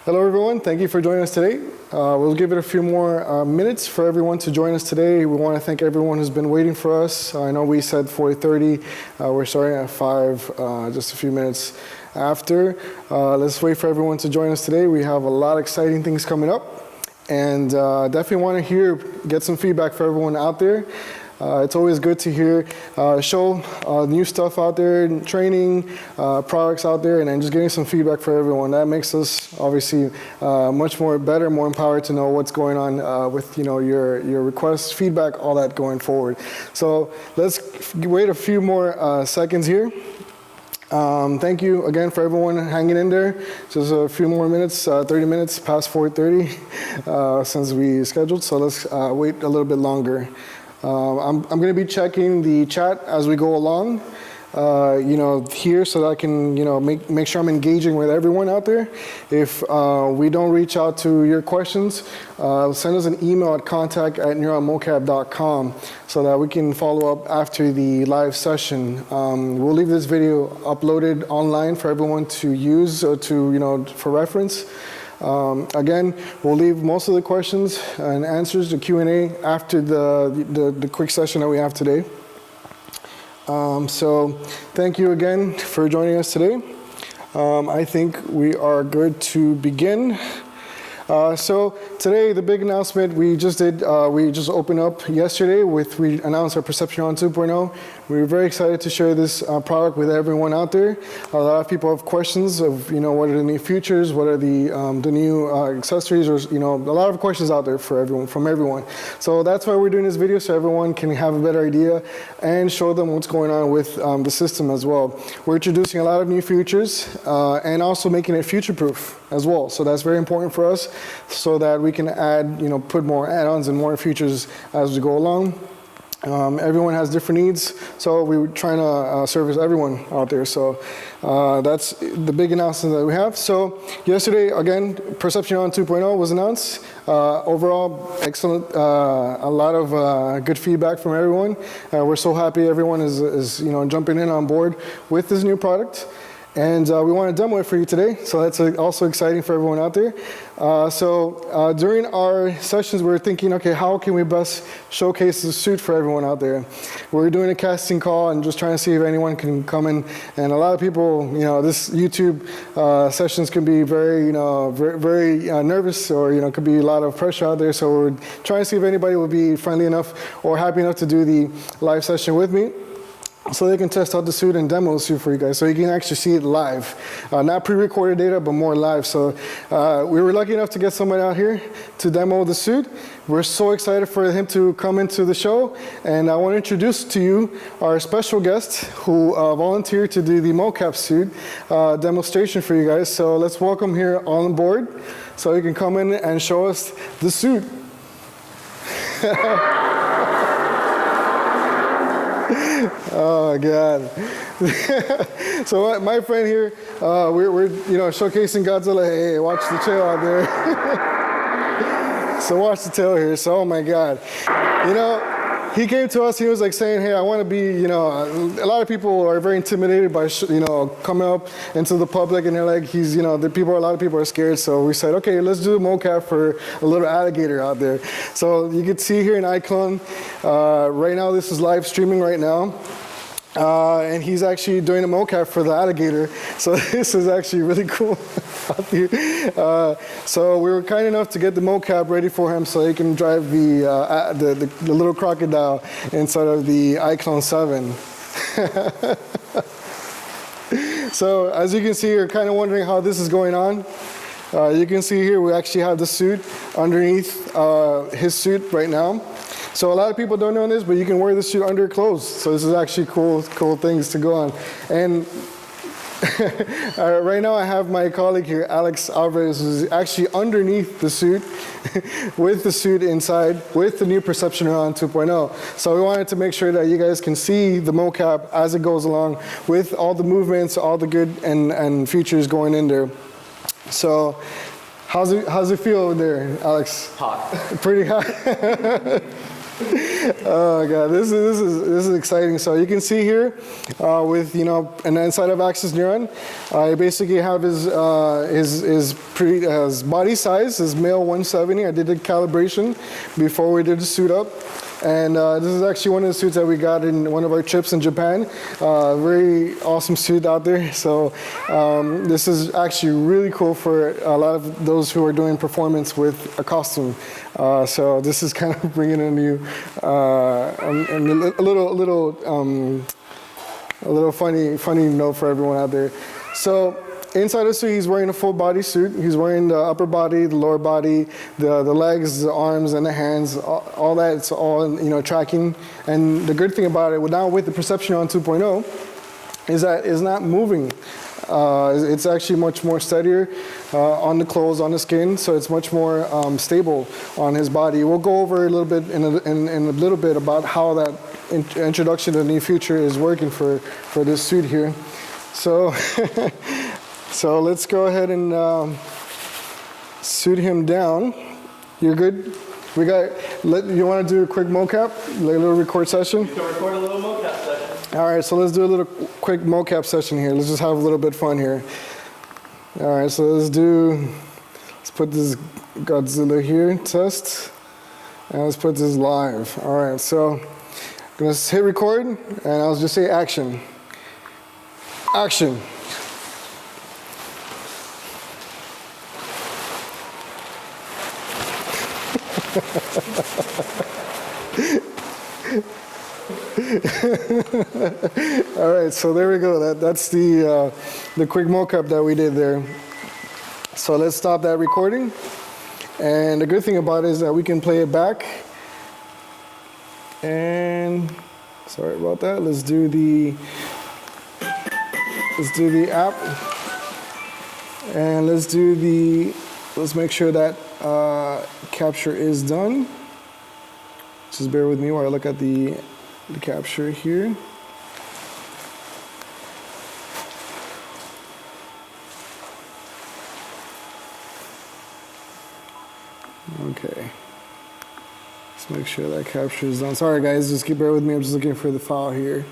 Hello everyone, thank you for joining us today. We'll give it a few more minutes for everyone to join us today. We want to thank everyone who's been waiting for us. I know we said 4:30, we're starting at 5, just a few minutes after. Let's wait for everyone to join us today. We have a lot of exciting things coming up, and definitely want to get some feedback for everyone out there. It's always good to hear, show new stuff out there, training, products out there, and then just getting some feedback for everyone. That makes us obviously much more better, more empowered to know what's going on with your requests, feedback, all that going forward. So let's wait a few more seconds here. Thank you again for everyone hanging in there. Just a few more minutes, 30 minutes past 4:30 since we scheduled, so let's wait a little bit longer. I'm going to be checking the chat as we go along, here, so that I can, make sure I'm engaging with everyone out there. If we don't reach out to your questions, send us an email at contact@neuronmocap.com so that we can follow up after the live session. We'll leave this video uploaded online for everyone to use or for reference. Again, we'll leave most of the questions and answers, the Q&A, after the quick session that we have today. So thank you again for joining us today. I think we are good to begin. So today, the big announcement we just did, we just opened up yesterday we announced our Perception Neuron 2.0. We were very excited to share this product with everyone out there. A lot of people have questions of, what are the new features, what are the new accessories, or, a lot of questions out there from everyone. So that's why we're doing this video, so everyone can have a better idea and show them what's going on with the system as well. We're introducing a lot of new features and also making it future-proof as well. So that's very important for us, so that we can add, put more add-ons and more features as we go along. Everyone has different needs, so we're trying to service everyone out there. So that's the big announcement that we have. So yesterday, again, Perception Neuron 2.0 was announced. Overall, excellent. A lot of good feedback from everyone. We're so happy everyone is jumping in on board with this new product. And we want to demo it for you today, so that's also exciting for everyone out there. During our sessions, we were thinking, okay, how can we best showcase the suit for everyone out there? We're doing a casting call and just trying to see if anyone can come in. And a lot of people, this YouTube sessions can be very, very nervous, or could be a lot of pressure out there. So we're trying to see if anybody will be friendly enough or happy enough to do the live session with me, so they can test out the suit and demo the suit for you guys, so you can actually see it live. Not pre-recorded data, but more live. So we were lucky enough to get someone out here to demo the suit. We're so excited for him to come into the show, and I want to introduce to you our special guest who volunteered to do the MOCAP suit demonstration for you guys. So let's welcome here on board, so he can come in and show us the suit. Oh my God! So my friend here, we're showcasing Godzilla. Hey, watch the tail out there. So watch the tail here. So oh my God, he came to us. He was like saying, "Hey, I want to be." A lot of people are very intimidated by coming up into the public, and they're like, a lot of people are scared. So we said, okay, let's do a mocap for a little alligator out there. So you can see here in Icon, right now this is live streaming right now. And he's actually doing a mocap for the alligator. So this is actually really cool out here. So we were kind enough to get the mocap ready for him, so he can drive the little crocodile inside of the Icon 7. So as you can see, you're kind of wondering how this is going on. You can see here we actually have the suit underneath his suit right now. So a lot of people don't know this, but you can wear this suit under clothes. So this is actually cool things to go on. And right now I have my colleague here, Alex Alvarez, who's actually underneath the suit, with the suit inside, with the new Perception Neuron 2.0. So we wanted to make sure that you guys can see the mocap as it goes along, with all the movements, all the good and features going in there. So how's it feel over there, Alex? Hot. Pretty hot. Oh god, this is exciting. So you can see here with an inside of axis neuron, I basically have his body size, his male 170. I did the calibration before we did the suit up. And this is actually one of the suits that we got in one of our trips in Japan. Very awesome suit out there. So this is actually really cool for a lot of those who are doing performance with a costume. So this is kind of bringing a new, a little funny note for everyone out there. So inside the suit, he's wearing a full body suit. He's wearing the upper body, the lower body, the legs, the arms, and the hands. All that, it's all tracking. And the good thing about it, now with the Perception on 2.0, is that it's not moving. It's actually much more steadier on the clothes, on the skin, so it's much more stable on his body. We'll go over a little bit in a little bit about how that introduction to the new feature is working for this suit here. So. So let's go ahead and suit him down. You're good? You want to do a quick MOCAP, a little record session? You can record a little MOCAP session. All right, so let's do a little quick MOCAP session here. Let's just have a little bit fun here. All right, so let's put this Godzilla here, test, and let's put this live. All right, so I'm gonna hit record, and I'll just say action. Action. All right, so there we go. That's the quick mocap that we did there. So let's stop that recording. And the good thing about it is that we can play it back. And sorry about that. Let's do the app. And let's make sure that capture is done. Just bear with me while I look at the capture here. Okay. Let's make sure that capture is done. Sorry guys, just bear with me. I'm just looking for the file here.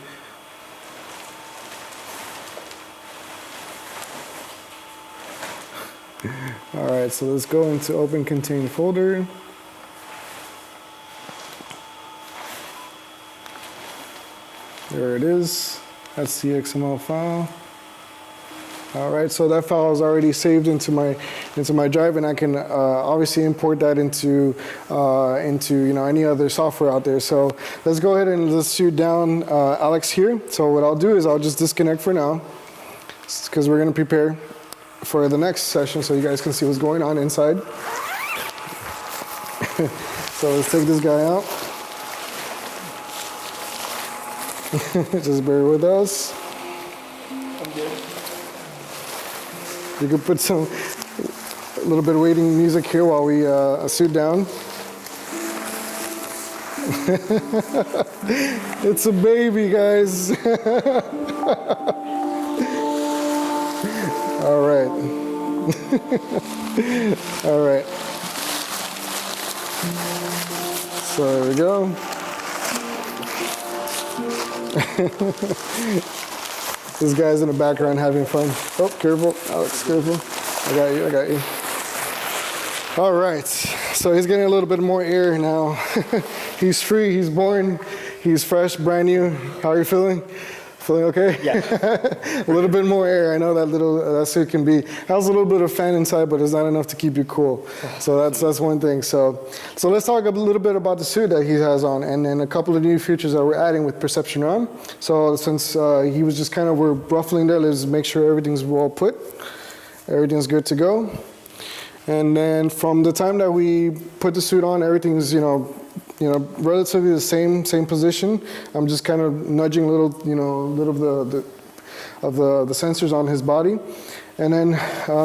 All right, so let's go into Open Contain folder. There it is. That's the XML file. All right, so that file is already saved into my drive, and I can obviously import that into any other software out there. So let's go ahead and let's shoot down Alex here. So what I'll do is I'll just disconnect for now, because we're going to prepare for the next session so you guys can see what's going on inside. So let's take this guy out. Just bear with us. I'm good. You could put a little bit of waiting music here while we suit down. It's a baby, guys. All right. All right. So there we go. This guy's in the background having fun. Oh, careful, Alex, careful. I got you. All right, so he's getting a little bit more air now. He's free, he's born, he's fresh, brand new. How are you feeling? Feeling okay? Yeah. A little bit more air. I know that suit can be, has a little bit of fan inside, but it's not enough to keep you cool. So that's one thing. So let's talk a little bit about the suit that he has on, and then a couple of new features that we're adding with Perception Neuron. So since he was just we're ruffling there, let's make sure everything's well put. Everything's good to go. And then from the time that we put the suit on, everything's, relatively the same position. I'm just kind of nudging a little of the sensors on his body. And then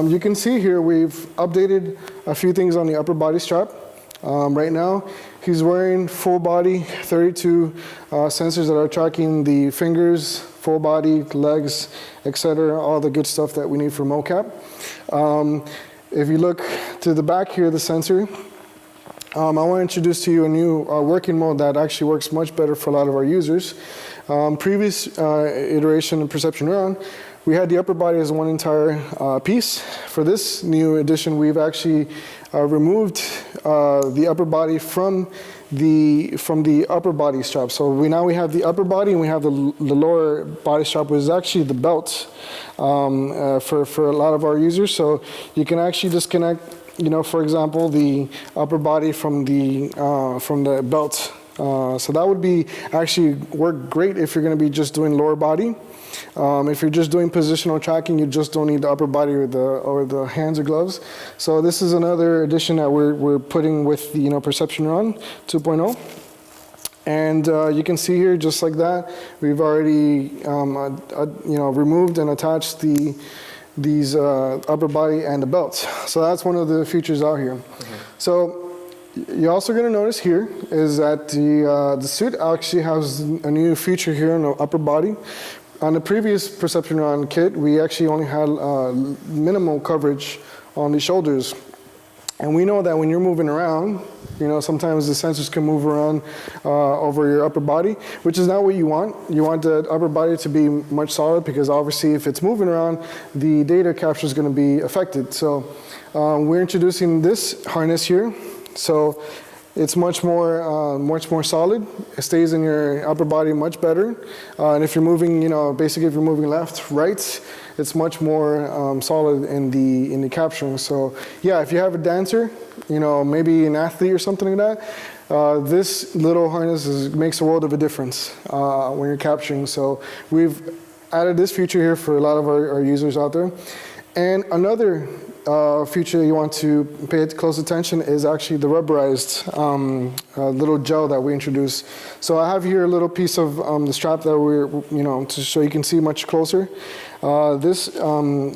you can see here we've updated a few things on the upper body strap. Right now, he's wearing full body 32 sensors that are tracking the fingers, full body, legs, etc., all the good stuff that we need for MOCAP. If you look to the back here, the sensor, I want to introduce to you a new working mode that actually works much better for a lot of our users. Previous iteration of Perception Neuron, we had the upper body as one entire piece. For this new edition, we've actually removed the upper body from the upper body strap. So we have the upper body and we have the lower body strap, which is actually the belt for a lot of our users. So you can actually disconnect, for example, the upper body from the belt. So that would be actually work great if you're going to be just doing lower body. If you're just doing positional tracking, you just don't need the upper body or the hands or gloves. So this is another addition that we're putting with the Perception Neuron 2.0. And you can see here, just like that, we've already removed and attached these upper body and the belt. So that's one of the features out here. Mm-hmm. So you're also going to notice here is that the suit actually has a new feature here in the upper body. On the previous Perception Neuron kit, we actually only had minimal coverage on the shoulders. And we know that when you're moving around, sometimes the sensors can move around over your upper body, which is not what you want. You want the upper body to be much solid because obviously if it's moving around, the data capture is going to be affected. So we're introducing this harness here. So it's much more solid. It stays in your upper body much better. And if you're moving, basically if you're moving left, right, it's much more solid in the capturing. So yeah, if you have a dancer, maybe an athlete or something like that, this little harness makes a world of a difference when you're capturing. So we've added this feature here for a lot of our users out there. And another feature you want to pay close attention is actually the rubberized little gel that we introduced. So I have here a little piece of the strap that to show you can see much closer. This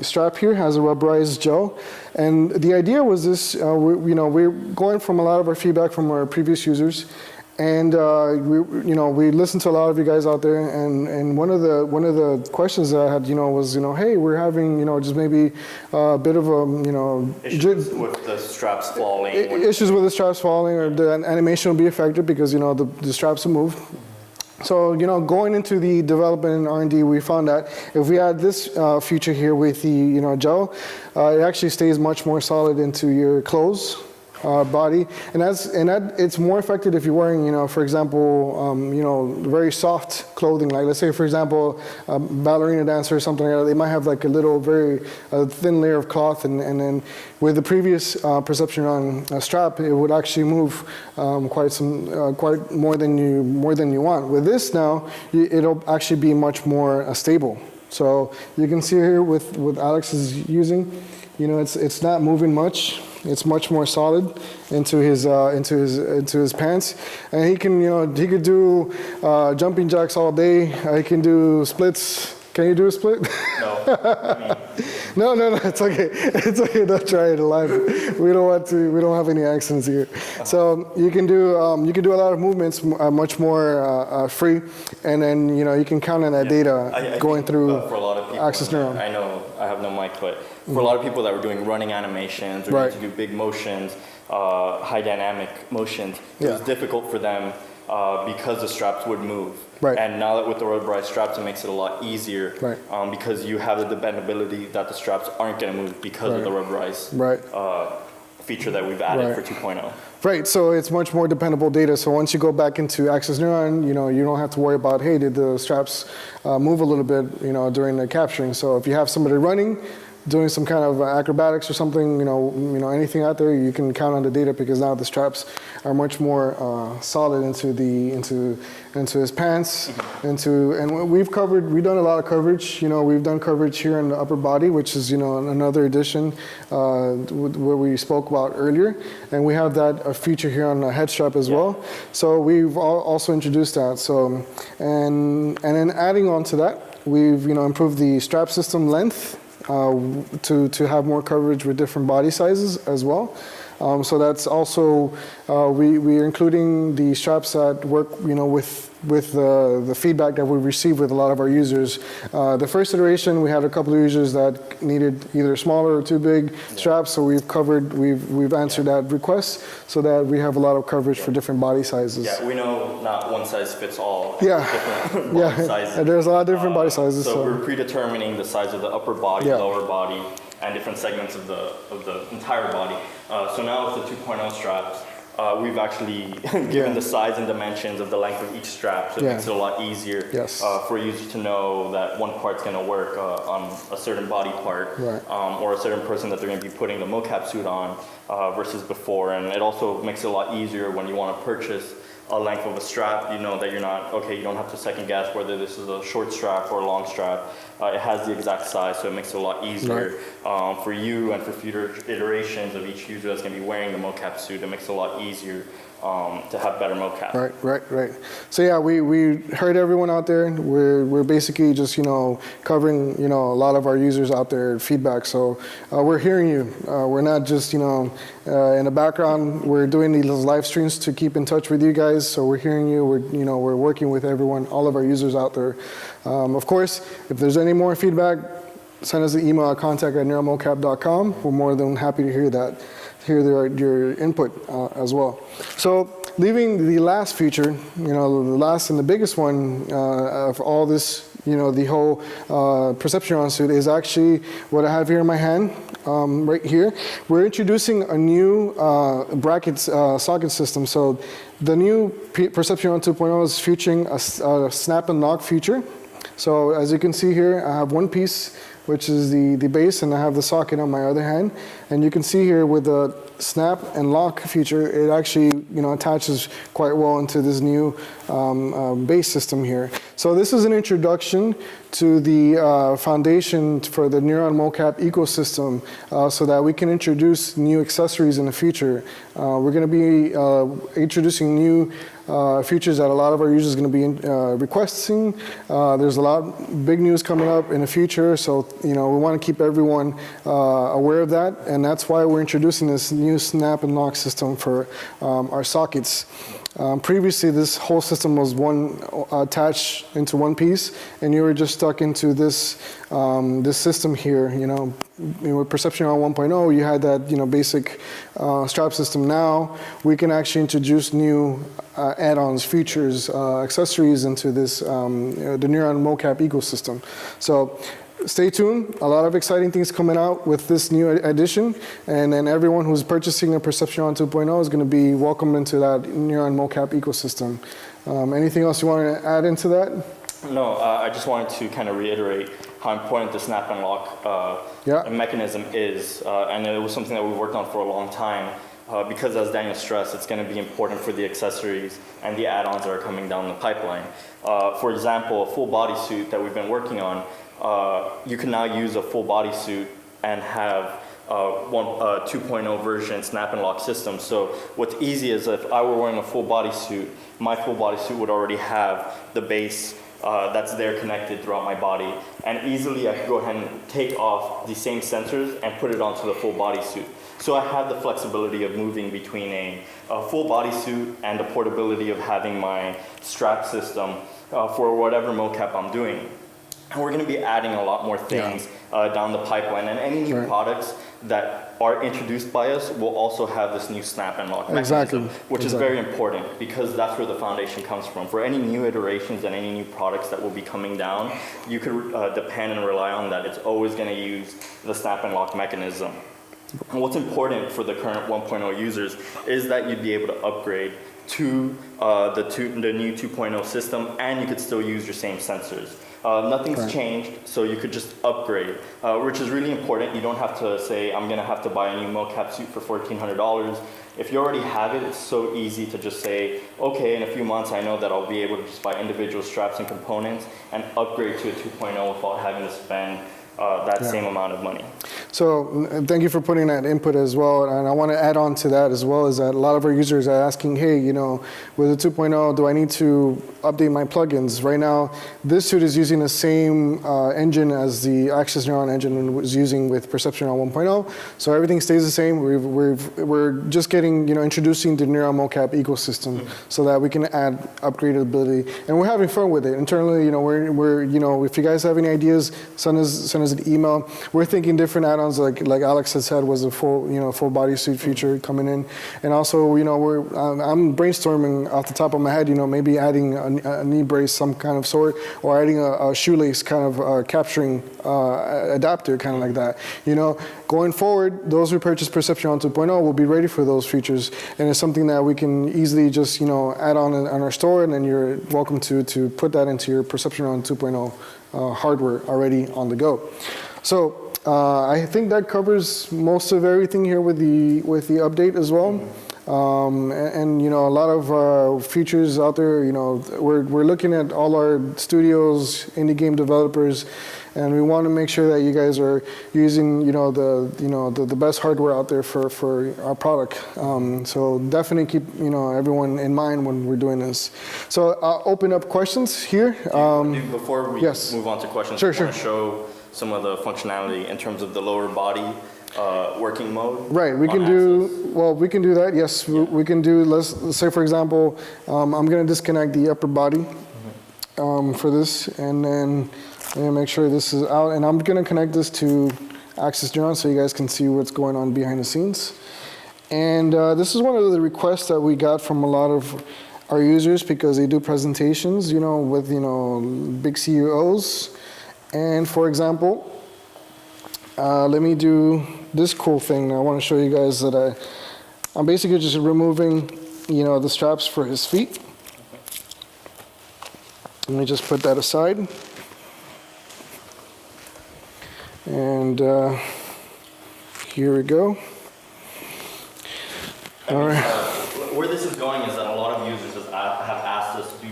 strap here has a rubberized gel, and the idea was this. We're going from a lot of our feedback from our previous users. And we listened to a lot of you guys out there, and one of the questions that I had, was, hey, we're having, just maybe a bit of a, issues with the straps falling. Issues with the straps falling, or the animation will be affected because, the straps will move. So, going into the development and R&D, we found that if we add this feature here with the, gel, it actually stays much more solid into your clothes. Body, and that it's more effective if you're wearing, for example, very soft clothing. Like let's say, for example, a ballerina dancer or something like that. They might have like a little very thin layer of cloth, and then with the previous Perception Neuron strap, it would actually move quite more than you want. With this now, it'll actually be much more stable. So you can see here with Alex is using, it's not moving much. It's much more solid into his pants, and he can he could do jumping jacks all day. He can do splits. Can you do a split? No. No, it's okay. It's okay. Don't try it live. We don't have any accents here. So you can do a lot of movements much more free, and then you can count on that data going through for a lot of people, Access Neuron. I know I have no mic, but for a lot of people that were doing running animations or need to do big motions, high dynamic motions, it was difficult for them because the straps would move. Right. And now that with the rubberized straps, it makes it a lot easier because you have the dependability that the straps aren't going to move because of the rubberized feature that we've added for 2.0. Right, so it's much more dependable data. So once you go back into Access Neuron, you don't have to worry about, hey, did the straps move a little bit, during the capturing. So if you have somebody running, doing some kind of acrobatics or something, anything out there, you can count on the data because now the straps are much more solid into his pants, and we've done a lot of coverage. We've done coverage here in the upper body, which is another addition where we spoke about earlier, and we have that feature here on the head strap as well. So we've also introduced that. So and then adding on to that, we've improved the strap system length. To have more coverage with different body sizes as well. So that's also, we are including the straps that work, with with the feedback that we received with a lot of our users. The first iteration, we had a couple of users that needed either smaller or too big straps, so we've answered that request so that we have a lot of coverage for different body sizes. Yeah, we know not one size fits all. Yeah, Different body sizes. and there's a lot of different body sizes. So we're predetermining the size of the upper body, lower body, and different segments of the entire body. So now with the 2.0 straps, we've actually given the size and dimensions of the length of each strap, so it makes it a lot easier for users to know that one part's going to work on a certain body part or a certain person that they're going to be putting the MOCAP suit on versus before. And it also makes it a lot easier when you want to purchase a length of a strap. You know that you're not, you don't have to second guess whether this is a short strap or a long strap. It has the exact size, so it makes it a lot easier for you and for future iterations of each user that's going to be wearing the MOCAP suit. It makes it a lot easier to have better MOCAP. Right. So yeah, we heard everyone out there. We're basically just covering a lot of our users out there feedback. So we're hearing you. We're not just in the background. We're doing these live streams to keep in touch with you guys. So we're hearing you. We're working with everyone, all of our users out there. Of course, if there's any more feedback, send us an email at contact@neuromocap.com. We're more than happy to hear that. Hear your input as well. So leaving the last feature, the last and the biggest one of all this, the whole Perception suit is actually what I have here in my hand, right here. We're introducing a new bracket socket system. So the new Perception 2.0 is featuring a snap and lock feature. So as you can see here, I have one piece, which is the base, and I have the socket on my other hand. And you can see here with the snap and lock feature, it actually attaches quite well into this new base system here. So this is an introduction to the foundation for the Neuron MOCAP ecosystem so that we can introduce new accessories in the future. We're going to be introducing new features that a lot of our users are going to be requesting. There's a lot of big news coming up in the future, so we want to keep everyone aware of that, and that's why we're introducing this new snap and lock system for our sockets. Previously, this whole system was attached into one piece, and you were just stuck into this this system here. With Perception 1.0, you had that basic strap system. Now we can actually introduce new add-ons, features, accessories into this the Neuron MOCAP ecosystem. So stay tuned. A lot of exciting things coming out with this new addition, and then everyone who's purchasing a Perception 2.0 is going to be welcomed into that Neuron MOCAP ecosystem. Anything else you want to add into that? No, I just wanted to kind of reiterate how important the snap and lock mechanism is, and it was something that we worked on for a long time. Because as Daniel stressed, it's going to be important for the accessories and the add-ons that are coming down the pipeline. For example, a full body suit that we've been working on, you can now use a full body suit and have 2.0 version snap and lock system. So what's easy is if I were wearing a full body suit, my full body suit would already have the base that's there connected throughout my body, and easily I could go ahead and take off the same sensors and put it onto the full body suit. So I have the flexibility of moving between a full body suit and the portability of having my strap system for whatever MOCAP I'm doing. And we're going to be adding a lot more things down the pipeline, and any new products that are introduced by us will also have this new snap and lock mechanism, which is very important because that's where the foundation comes from. For any new iterations and any new products that will be coming down, you could depend and rely on that. It's always going to use the snap and lock mechanism. And what's important for the current 1.0 users is that you'd be able to upgrade to the new 2.0 system, and you could still use your same sensors. Nothing's changed, so you could just upgrade, which is really important. You don't have to say, I'm going to have to buy a new MOCAP suit for $1,400. If you already have it, it's so easy to just say, okay, in a few months I know that I'll be able to just buy individual straps and components and upgrade to a 2.0 without having to spend that same amount of money. So thank you for putting that input as well. And I want to add on to that as well, is that a lot of our users are asking, hey, you know, with the 2.0, do I need to update my plugins? Right now, this suite is using the same engine as the Access Neuron engine was using with Perception Neuron 1.0. So everything stays the same. We're just getting, you know, introducing the Neuron MOCAP ecosystem so that we can add upgradability. And we're having fun with it. Internally, you know, we're you know, if you guys have any ideas, send us an email. We're thinking different add-ons, like Alex had said, was a full, you know, full bodysuit feature coming in. And also, you know, I'm brainstorming off the top of my head, you know, maybe adding a knee brace, some kind of sort, or adding a shoelace kind of capturing adapter, kind of like that. You know, going forward, those who purchase Perception on 2.0 will be ready for those features, and it's something that we can easily just, you know, add on our store, and then you're welcome to put that into your Perception on 2.0 hardware already on the go. So I think that covers most of everything here with the update as well. And you know, a lot of features out there. You know, we're looking at all our studios, indie game developers, and we want to make sure that you guys are using, you know, the best hardware out there for our product. So definitely keep, you know, everyone in mind when we're doing this. So I'll open up questions here. Before we yes. move on to questions, sure. I want to show some of the functionality in terms of the lower body working mode. Right, we can do, well, we can do that, yes. Yeah. We can do, let's say for example, I'm going to disconnect the upper body for this, and then I'm going to make sure this is out, and I'm going to connect this to Access Neuron so you guys can see what's going on behind the scenes. And this is one of the requests that we got from a lot of our users, because they do presentations, you know, with, you know, big CEOs. And for example, let me do this cool thing. I want to show you guys that I'm basically just removing, you know, the straps for his feet. Let me just put that aside. And here we go. All right. Where this is going is that a lot of users have asked us to do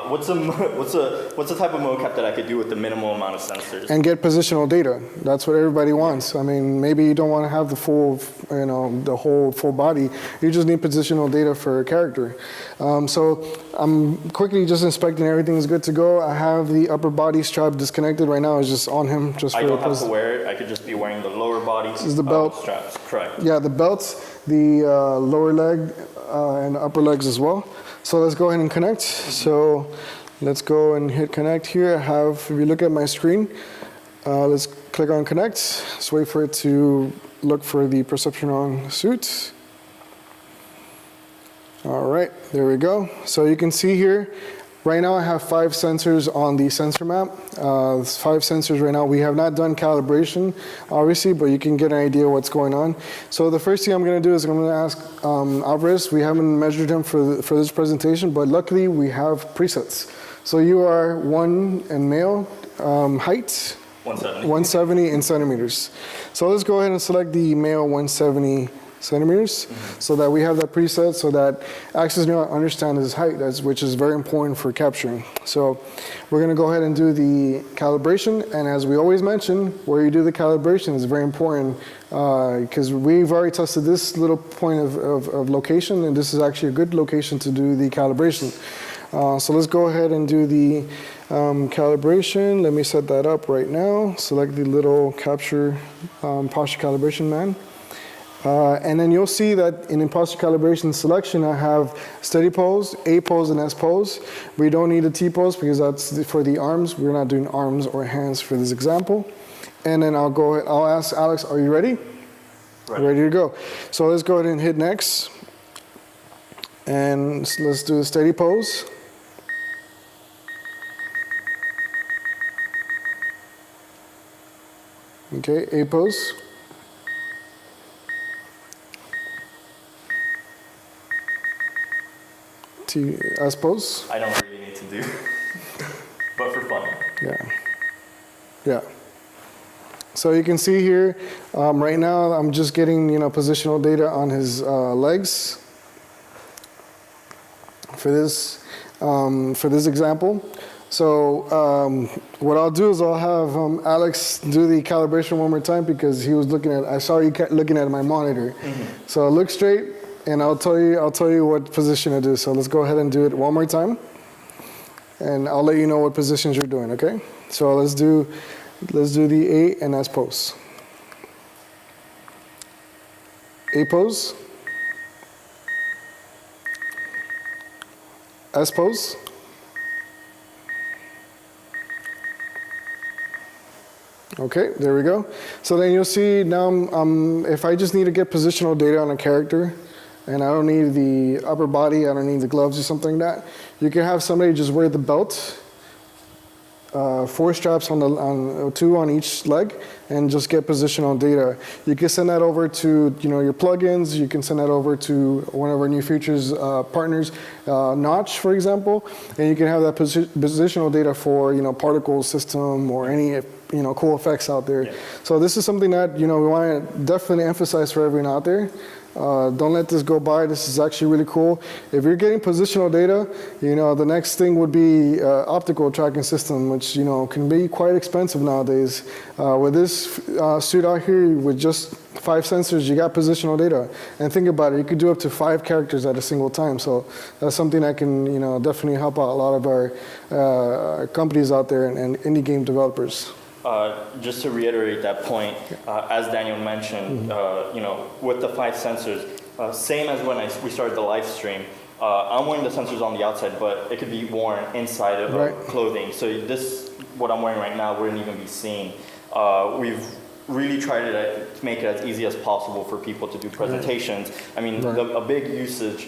what's the type of mocap that I could do with the minimal amount of sensors? And get positional data. That's what everybody wants. I mean, maybe you don't want to have the full, you know, the whole full body. You just need positional data for a character. So I'm quickly just inspecting everything's good to go. I have the upper body strap disconnected right now. It's just on him. Just I don't have to wear it. I could just be wearing the lower body this is the belt. Straps. Correct. Yeah, the belts, the lower leg and the upper legs as well. So let's go ahead and connect. So let's go and hit connect here. I have, if you look at my screen, let's click on connect. Let's wait for it to look for the Perception on suit. All right, there we go. So you can see here, right now I have 5 sensors on the sensor map. 5 sensors right now. We have not done calibration, obviously, but you can get an idea what's going on. So the first thing I'm going to do is I'm going to ask Alvarez. We haven't measured him for this presentation, but luckily we have presets. So you are 1 and male, height? 170 in centimeters. So let's go ahead and select the male 170 centimeters, so that we have that preset, so that Access Neuron understands his height, which is very important for capturing. So we're going to go ahead and do the calibration, and as we always mention, where you do the calibration is very important, because we've already tested this little point of location, and this is actually a good location to do the calibration. So let's go ahead and do the calibration. Let me set that up right now. Select the little capture posture calibration man. And then you'll see that in posture calibration selection, I have steady pose, A pose, and S pose. We don't need a T pose because that's for the arms. We're not doing arms or hands for this example. And then I'll ask Alex, are you ready? Ready to go. So let's go ahead and hit next. And let's do a steady pose. Okay, A pose. I suppose. I don't really need to do, but for fun. Yeah. So you can see here, right now I'm just getting, you know, positional data on his legs for this example. So what I'll do is I'll have Alex do the calibration one more time because he was looking at. I saw you looking at my monitor. So look straight, and I'll tell you what position to do. So let's go ahead and do it one more time, and I'll let you know what positions you're doing. Okay. So let's do the A and S pose. A pose. S pose. Okay, there we go. So then you'll see now, if I just need to get positional data on a character, and I don't need the upper body, I don't need the gloves or something like that, you can have somebody just wear the belt, 4 straps on 2 on each leg, and just get positional data. You can send that over to your plugins. You can send that over to one of our new features partners, Notch, for example, and you can have that positional data for particle system or any cool effects out there. Yeah. So this is something that we want to definitely emphasize for everyone out there. Don't let this go by. This is actually really cool. If you're getting positional data, the next thing would be optical tracking system, which can be quite expensive nowadays. With this suit out here, with just 5 sensors, you got positional data. And think about it, you could do up to 5 characters at a single time. So that's something that can definitely help out a lot of our companies out there and indie game developers. Just to reiterate that point, as Daniel mentioned, with the 5 sensors, same as when we started the live stream, I'm wearing the sensors on the outside, but it could be worn inside of clothing. So this, what I'm wearing right now, wouldn't even be seen. We've really tried to make it as easy as possible for people to do presentations. I mean, a big usage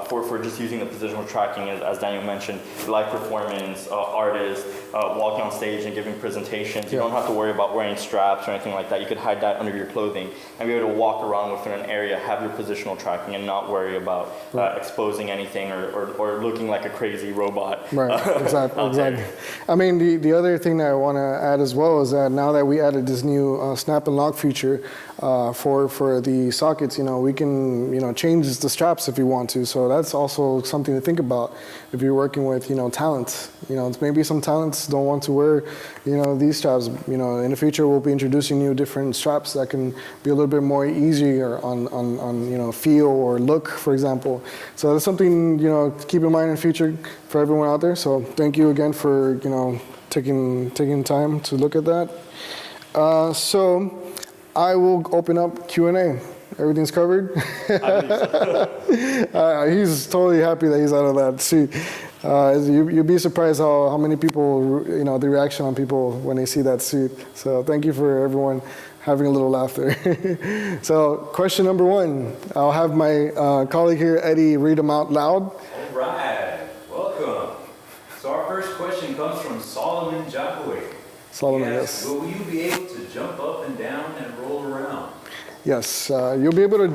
for just using the positional tracking is, as Daniel mentioned, live performance, artists, walking on stage and giving presentations. You don't have to worry about wearing straps or anything like that. You could hide that under your clothing and be able to walk around within an area, have your positional tracking, and not worry about exposing anything or looking like a crazy robot. Right, exactly. I mean, the other thing that I want to add as well is that now that we added this new snap and lock feature for the sockets, we can change the straps if you want to. So that's also something to think about if you're working with talent. Maybe some talents don't want to wear these straps. In the future we'll be introducing new different straps that can be a little bit more easier on feel or look, for example. So that's something to keep in mind in the future for everyone out there. So thank you again for taking time to look at that. So I will open up Q&A. Everything's covered? He's totally happy that he's out of that suit. You'd be surprised how many people, the reaction on people when they see that suit. So thank you for everyone having a little laugh there. So question number 1, I'll have my colleague here, Eddie, read them out loud. All right, welcome. So our first question comes from Solomon Jackowick. Solomon, yes. Will you be able to jump up and down and roll around? Yes, you'll be able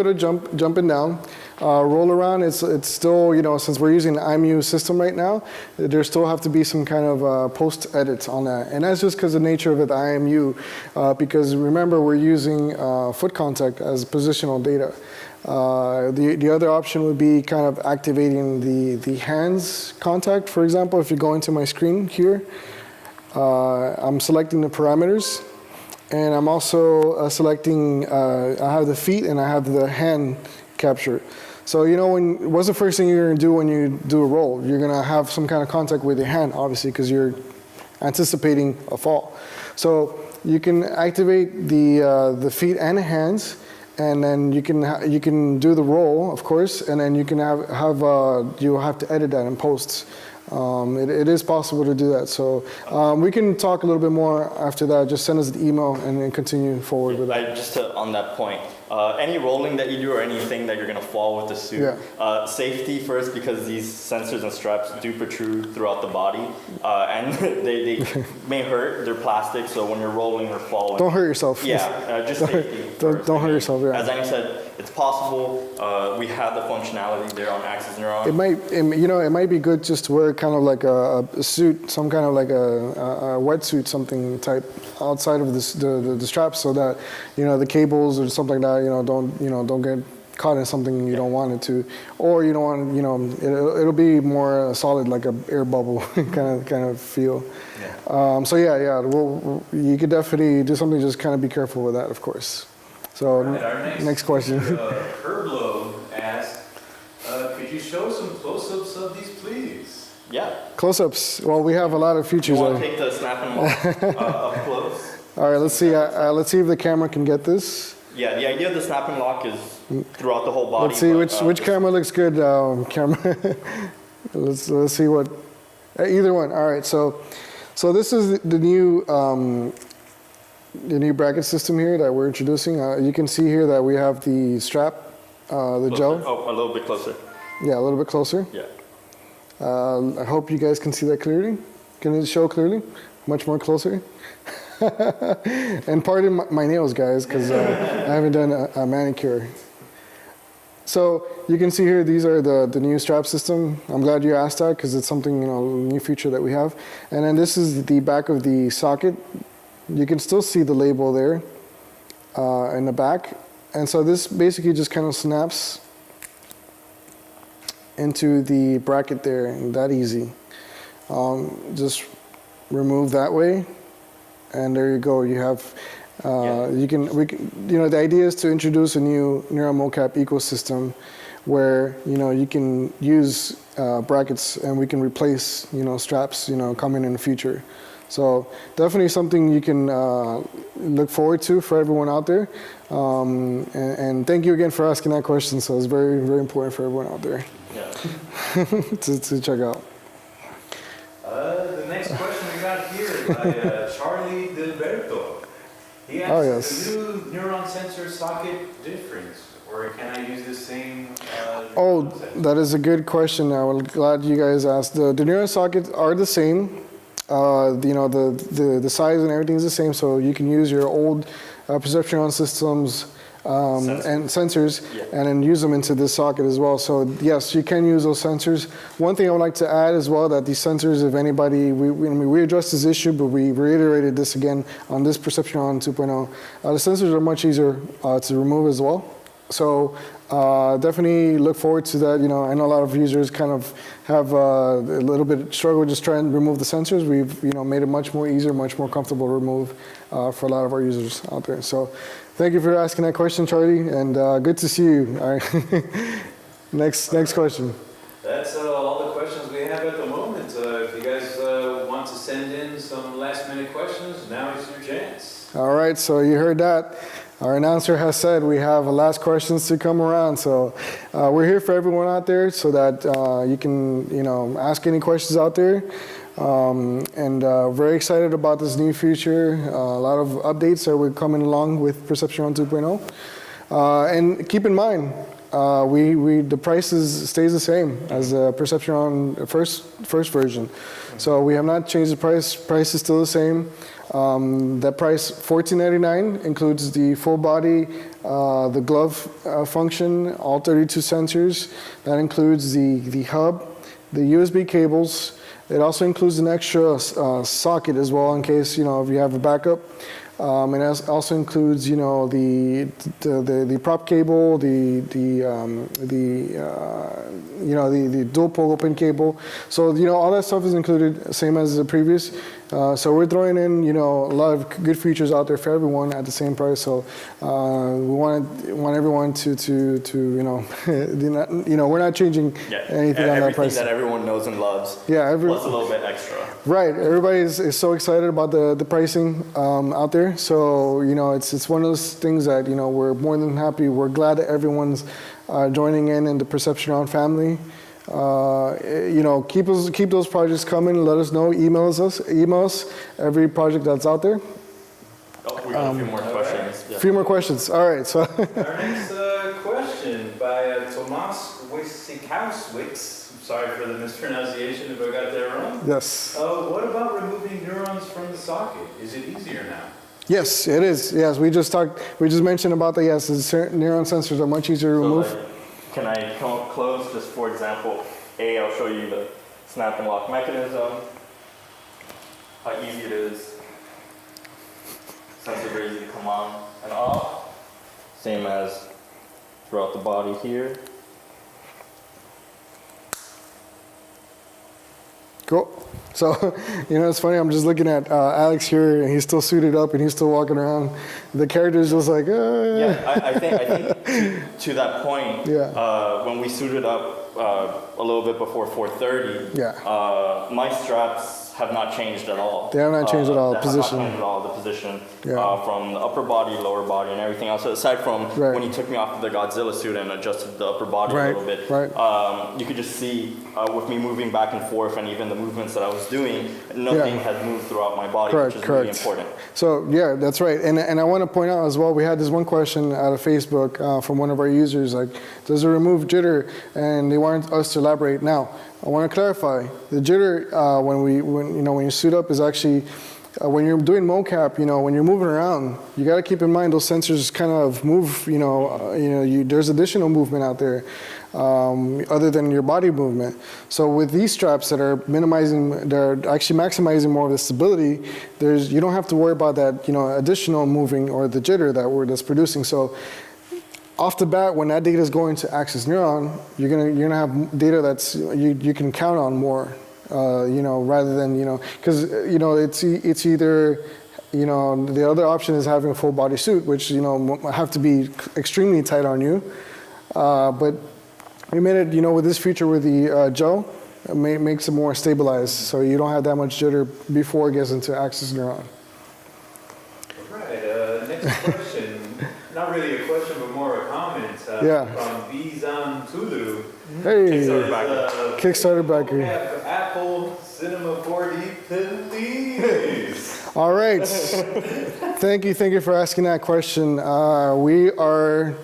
to jump and down, roll around. It's still since we're using the IMU system right now, there still have to be some kind of post edits on that, and that's just because of the nature of it, the IMU, because remember we're using foot contact as positional data. The other option would be kind of activating the hands contact. For example, if you go into my screen here, I'm selecting the parameters. And I'm also selecting, I have the feet and I have the hand capture. So what's the first thing you're gonna do when you do a roll? You're gonna have some kind of contact with your hand, obviously, because you're anticipating a fall. So you can activate the feet and the hands, and then you can do the roll, of course, and then you can you'll have to edit that in post. It is possible to do that. So we can talk a little bit more after that. Just send us an email and then continue forward with that. Just on that point, any rolling that you do or anything that you're going to fall with the suit, safety first, because these sensors and straps do protrude throughout the body, and they may hurt. They're plastic, so when you're rolling or falling, don't hurt yourself. Yeah, just safety. Don't hurt yourself. Yeah. As Daniel said, it's possible. We have the functionality there on Axis Neuron. It might be good just to wear kind of like a suit, some kind of like a wetsuit, something type outside of the straps, so that the cables or something like that don't get caught in something you don't want it to, or you don't want, you know, it'll be more solid, like a air bubble kind of feel. Yeah. So yeah, you could definitely do something. Just kind of be careful with that, of course. So Right, our next question. Herblo asked, could you show some close-ups of these, please? Yeah. Close-ups. Well, we have a lot of features. You want to take the snap and lock up close? All right, let's see. Let's see if the camera can get this. Yeah, the idea of the snap and lock is throughout the whole body. Let's see but, which camera looks good. Camera. let's see what. Either one. All right. So this is the new bracket system here that we're introducing. You can see here that we have the strap, the closer. gel. Oh, a little bit closer. Yeah, a little bit closer. Yeah. I hope you guys can see that clearly. Can it show clearly? Much more closer. And pardon my nails, guys, because I haven't done a manicure. So you can see here, these are the new strap system. I'm glad you asked that because it's something, you know, new feature that we have. And then this is the back of the socket. You can still see the label there in the back. And so this basically just kind of snaps into the bracket there, and that easy. Just remove that way. And there you go. You have, you know, the idea is to introduce a new Neuron MOCAP ecosystem where, you know, you can use brackets and we can replace, you know, straps, you know, coming in the future. So definitely something you can look forward to for everyone out there. And thank you again for asking that question. So it's very, very important for everyone out there to check out. The next question we got here by Charlie Dilberto. He asks, Oh, yes. the new neuron sensor socket difference, or can I use the same Oh, sensor? that is a good question. I'm glad you guys asked. The neuron sockets are the same. You know, the size and everything is the same, so you can use your old perception systems and sensors, and then use them into this socket as well. So yes, you can use those sensors. One thing I would like to add as well, that these sensors, if anybody, we addressed this issue, but we reiterated this again on this Perception 2.0. The sensors are much easier to remove as well. So definitely look forward to that. You know, I know a lot of users kind of have a little bit struggle just trying to remove the sensors. We've, you know, made it much more easier, much more comfortable to remove for a lot of our users out there. So thank you for asking that question, Charlie, and good to see you. All right. Next question. That's all the questions we have at the moment. If you guys want to send in some last minute questions, now is your chance. All right, so you heard that. Our announcer has said we have last questions to come around. So we're here for everyone out there so that you can, you know, ask any questions out there. And very excited about this new feature. A lot of updates that we're coming along with Perception 2.0. And keep in mind, the price stays the same as the Perception first version. So we have not changed the price. Price is still the same. That price, $14.99, includes the full body, the glove function, all 32 sensors. That includes the hub, the USB cables. It also includes an extra socket as well in case, you know, if you have a backup. It also includes, you know, the prop cable, the dual pole pin cable. So, you know, all that stuff is included, same as the previous. So we're throwing in, you know, a lot of good features out there for everyone at the same price. So we want everyone to you know, you know, we're not changing anything on that price. Everything that everyone knows and loves. Yeah, plus a little bit extra. Right, everybody is so excited about the pricing out there. So, you know, it's one of those things that, you know, we're more than happy. We're glad that everyone's joining in the Perception On family. You know, keep those projects coming. Let us know. Email us every project that's out there. Oh, we got a few more questions. A few more questions. All right. So Our next question by Tomas Wojciechowicz. Sorry for the mispronunciation if I got that wrong. yes. What about removing neurons from the socket? Is it easier now? Yes, it is. Yes, we just mentioned about that. Yes, the neuron sensors are much easier to remove. So, can I come up close? Just for example, I'll show you the snap and lock mechanism, how easy it is. Sensor very easy to come on and off. Same as throughout the body here. Cool. So, it's funny, I'm just looking at Alex here, and he's still suited up, and he's still walking around. The character's just like, Yeah, I think to that point, when we suited up a little bit before 4:30, my straps have not changed at all. They have not changed at all, the position. Have not changed at all, the position, from the upper body, lower body, and everything else. So aside from when he took me off of the Godzilla suit and adjusted the upper body a little bit, you could just see with me moving back and forth and even the movements that I was doing, nothing has moved throughout my body, which is really important. So yeah, that's right. And I want to point out as well, we had this one question out of Facebook from one of our users, like, does it remove jitter? And they wanted us to elaborate. Now, I want to clarify, the jitter when you suit up is actually when you're doing MOCAP, when you're moving around, you got to keep in mind those sensors kind of move. There's additional movement out there other than your body movement. So with these straps that are they're actually maximizing more of the stability. You don't have to worry about that additional moving or the jitter that's producing. So off the bat, when that data is going to Axis Neuron, you're gonna have data that's you can count on more, rather than because it's either the other option is having a full body suit, which have to be extremely tight on you, but we made it with this feature with the gel, it makes it more stabilized, so you don't have that much jitter before it gets into Axis Neuron. All right, next question. Not really a question, but more a comment from Bizan Tulu. Hey, Kickstarter backer. Apple Cinema 4D, please. All right. Thank you for asking that question. We are,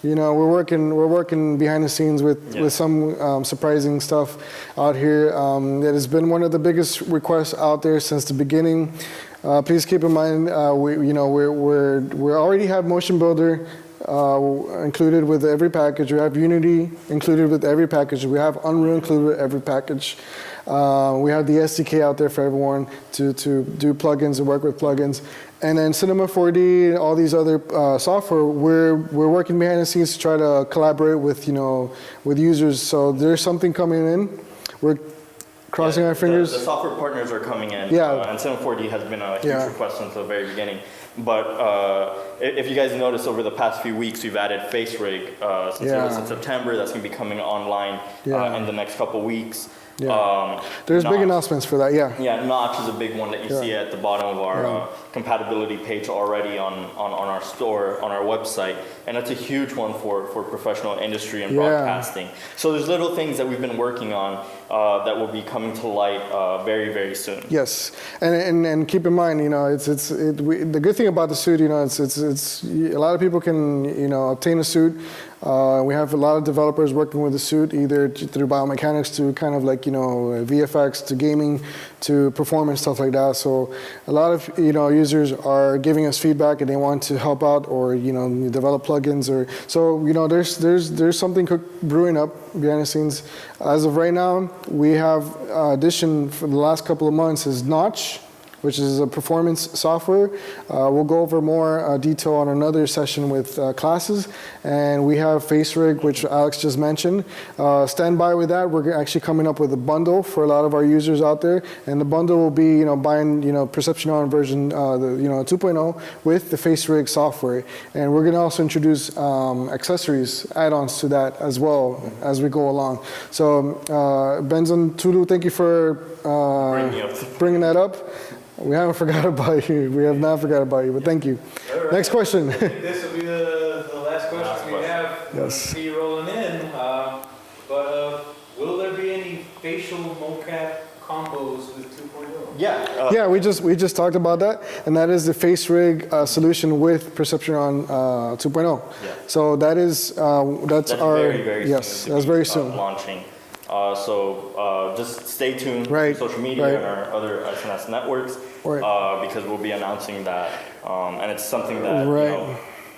we're working behind the scenes with some surprising stuff out here. It has been one of the biggest requests out there since the beginning. Please keep in mind, we already have Motion Builder included with every package. We have Unity included with every package. We have Unreal included with every package. We have the SDK out there for everyone to do plugins and work with plugins. And then Cinema 4D and all these other software, we're working behind the scenes to try to collaborate with with users. So there's something coming in. We're crossing our fingers. The software partners are coming in, and Cinema 4D has been a huge request since the very beginning. But if you guys notice, over the past few weeks, we've added Face Rig since it was in September. That's going to be coming online in the next couple weeks. There's big announcements for that, Notch is a big one that you see at the bottom of our compatibility page already on our store, on our website, and that's a huge one for professional industry and broadcasting. So there's little things that we've been working on that will be coming to light very, very soon. Yes, and keep in mind, the good thing about the suit, it's a lot of people can obtain a suit. We have a lot of developers working with the suit, either through biomechanics to kind of like VFX to gaming to performance, stuff like that. So a lot of users are giving us feedback and they want to help out or develop plugins or there's something brewing up behind the scenes. As of right now, we have addition for the last couple of months is Notch, which is a performance software. We'll go over more detail on another session with classes. And we have Face Rig, which Alex just mentioned. Stand by with that. We're actually coming up with a bundle for a lot of our users out there. And the bundle will be, buying, Perception On version, 2.0 with the Face Rig software. And we're gonna also introduce accessories, add-ons to that as well as we go along. So Benzon Tulu, thank you for bringing that up. We haven't forgot about you. We have not forgot about you, but thank you. Right. Next question. I think this will be the last question we have. Yes. See you rolling in. But will there be any facial MOCAP combos with 2.0? Yeah, we just talked about that, and that is the Face Rig solution with Perception On 2.0. Yeah. So that's our very, very yes, that's very soon launching. So just stay tuned to social media and our other SNS networks because we'll be announcing that, and it's something that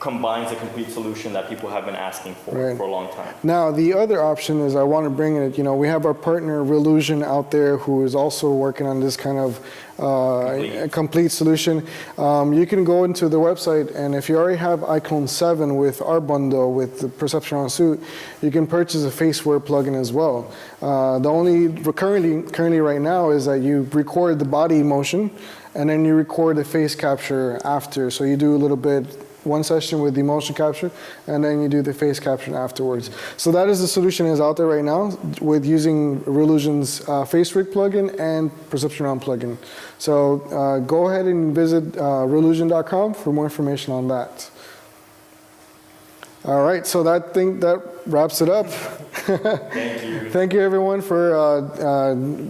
combines a complete solution that people have been asking for a long time. Now, the other option is I want to bring it, we have our partner Relusion out there who is also working on this kind of complete solution. You can go into the website, and if you already have iClone 7 with our bundle with the Perceptron suit, you can purchase a faceware plugin as well. The only currently right now is that you record the body motion, and then you record the face capture after. So you do a little bit, one session with the motion capture, and then you do the face capture afterwards. So that is the solution is out there right now with using Relusion's face rig plugin and Perceptron plugin. So go ahead and visit relusion.com for more information on that. All right, so that wraps it up. Thank you. Thank you everyone for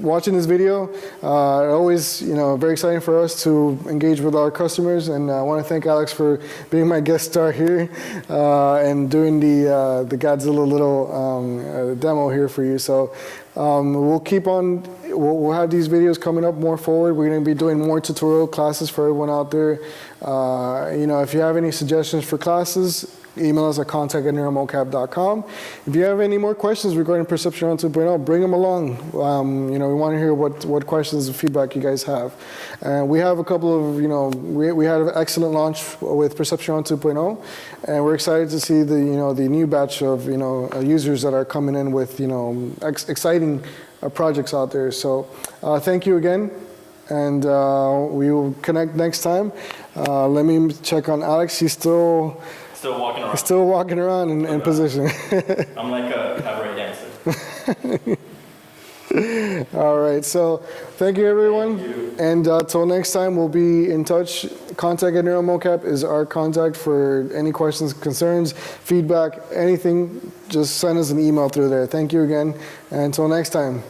watching this video. Always, very exciting for us to engage with our customers, and I want to thank Alex for being my guest star here and doing the Godzilla little demo here for you. So we'll keep on. We'll have these videos coming up more forward. We're going to be doing more tutorial classes for everyone out there. If you have any suggestions for classes, email us at contact@neuromocap.com. If you have any more questions regarding Perceptron 2.0, bring them along. We want to hear what questions and feedback you guys have. And we have a couple of, we had an excellent launch with Perceptron 2.0, and we're excited to see the new batch of, users that are coming in with, exciting projects out there. So thank you again, and we will connect next time. Let me check on Alex. He's still walking around. Still walking around in position. I'm like a cabaret dancer. All right, so thank you everyone. Thank you. And till next time, we'll be in touch. Contact@NeuroMocap is our contact for any questions, concerns, feedback, anything. Just send us an email through there. Thank you again, and until next time.